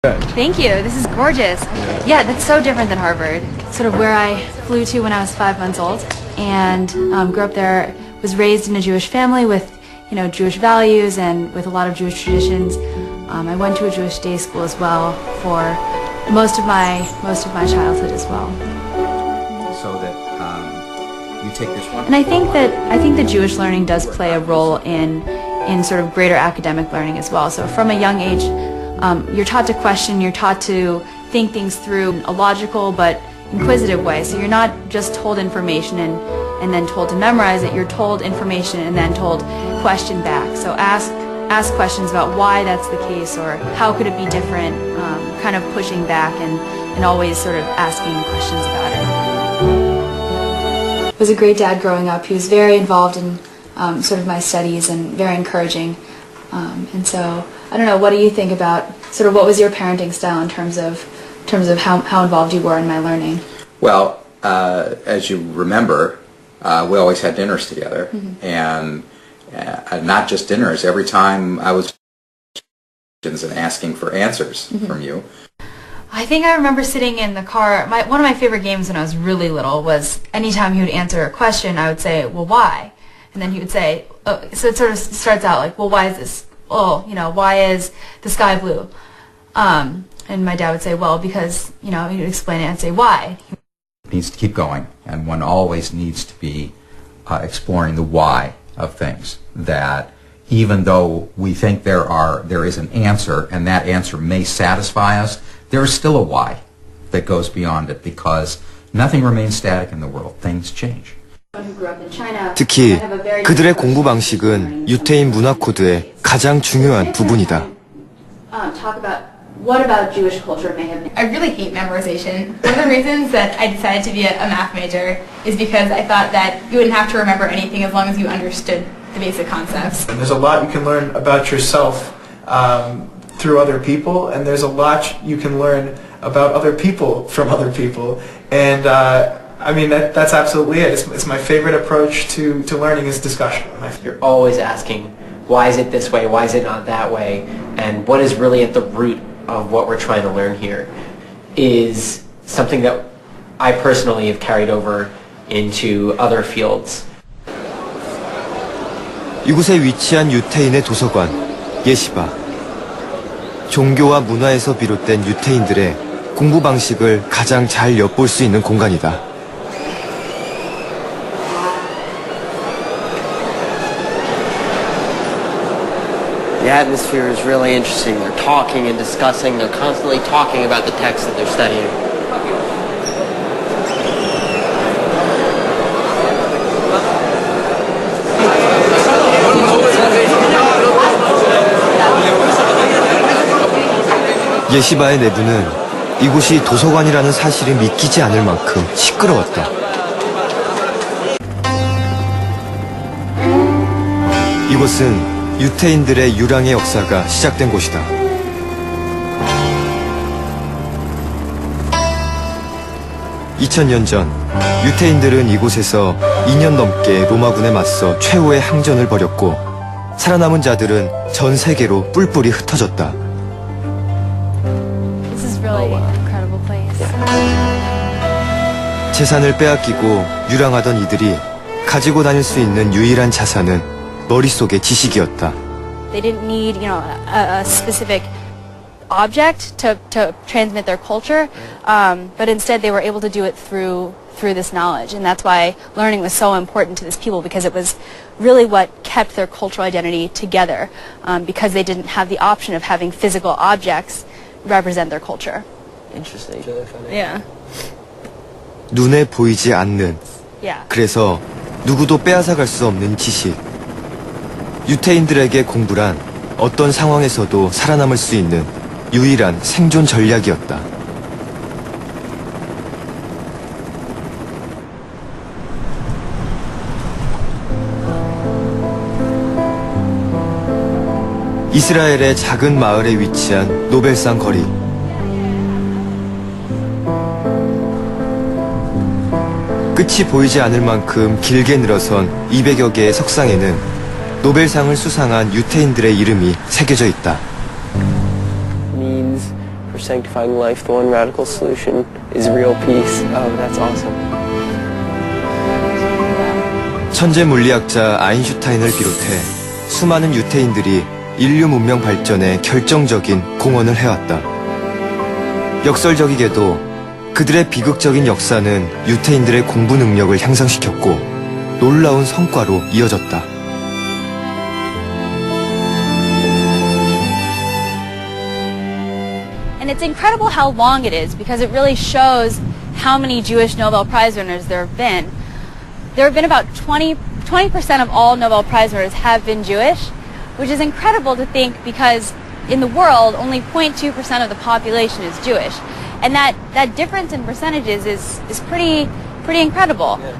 Thank you. This is gorgeous. Yeah, that's so different than Harvard. Sort of where I flew to when I was 5 months old, and grew up there. Was raised in a Jewish family with, Jewish values and with a lot of Jewish traditions. I went to a Jewish day school as well for most of my childhood as well. So that you take this one. And I think that Jewish learning does play a role in sort of greater academic learning as well. So from a young age, you're taught to question, you're taught to think things through in a logical but inquisitive way. So you're not just told information and then told to memorize it, you're told information and then told question back. So ask questions about why that's the case or how could it be different, kind of pushing back and always sort of asking questions about it. I was a great dad growing up. He was very involved in sort of my studies and very encouraging. And so, I don't know, what do you think about sort of what was your parenting style in terms of how involved you were in my learning? Well, as you remember, we always had dinners together, and not just dinners. Every time I was and asking for answers from you. I think I remember sitting in the car. One of my favorite games when I was really little was anytime he would answer a question, I would say, well, why? And then he would say, oh, so it sort of starts out like, well, why is this? Oh, why is the sky blue? And my dad would say, well, because, he would explain it and say, why? It needs to keep going, and one always needs to be exploring the why of things. That even though we think there is an answer, and that answer may satisfy us, there is still a why that goes beyond it, because nothing remains static in the world. Things change. 특히 그들의 공부 방식은 유태인 문화 코드의 가장 중요한 부분이다. What about Jewish culture may have been? I really hate memorization. One of the reasons that I decided to be a math major is because I thought that you wouldn't have to remember anything as long as you understood the basic concepts. And there's a lot you can learn about yourself through other people, and there's a lot you can learn about other people from other people. And I mean, that's absolutely it. It's my favorite approach to learning is discussion. You're always asking, why is it this way? Why is it not that way? And what is really at the root of what we're trying to learn here is something that I personally have carried over into other fields. 이곳에 위치한 유태인의 도서관, 예시바. 종교와 문화에서 비롯된 유태인들의 공부 방식을 가장 잘 엿볼 수 있는 공간이다. The atmosphere is really interesting. They're talking and discussing. They're constantly talking about the text that they're studying. 예시바의 내부는 이곳이 도서관이라는 사실이 믿기지 않을 만큼 시끄러웠다. 이곳은 유태인들의 유랑의 역사가 시작된 곳이다. (2000년) 전 유태인들은 이곳에서 2년 넘게 로마군에 맞서 최후의 항전을 벌였고 살아남은 자들은 전 세계로 뿔뿔이 흩어졌다. This is really an incredible place. 재산을 빼앗기고 유랑하던 이들이 가지고 다닐 수 있는 유일한 자산은 머릿속의 지식이었다. They didn't need, a specific object to transmit their culture, but instead they were able to do it through this knowledge, and that's why learning was so important to this people, because it was really what kept their cultural identity together, because they didn't have the option of having physical objects represent their culture. Interesting. Yeah. 눈에 보이지 않는, Yeah. 그래서 누구도 빼앗아갈 수 없는 지식. 유태인들에게 공부란 어떤 상황에서도 살아남을 수 있는 유일한 생존 전략이었다. 이스라엘의 작은 마을에 위치한 노벨상 거리. 끝이 보이지 않을 만큼 길게 늘어선 200여 개의 석상에는 노벨상을 수상한 유태인들의 이름이 새겨져 있다. Means for sanctifying life, the one radical solution is real peace. Oh, that's awesome. 천재 물리학자 아인슈타인을 비롯해 수많은 유태인들이 인류 문명 발전에 결정적인 공헌을 해왔다. 역설적이게도 그들의 비극적인 역사는 유태인들의 공부 능력을 향상시켰고 놀라운 성과로 이어졌다. And it's incredible how long it is because it really shows how many Jewish Nobel Prize winners there have been. There have been about 20% of all Nobel Prize winners have been Jewish, which is incredible to think because in the world only 0.2% of the population is Jewish. And that difference in percentages is pretty incredible. Yeah.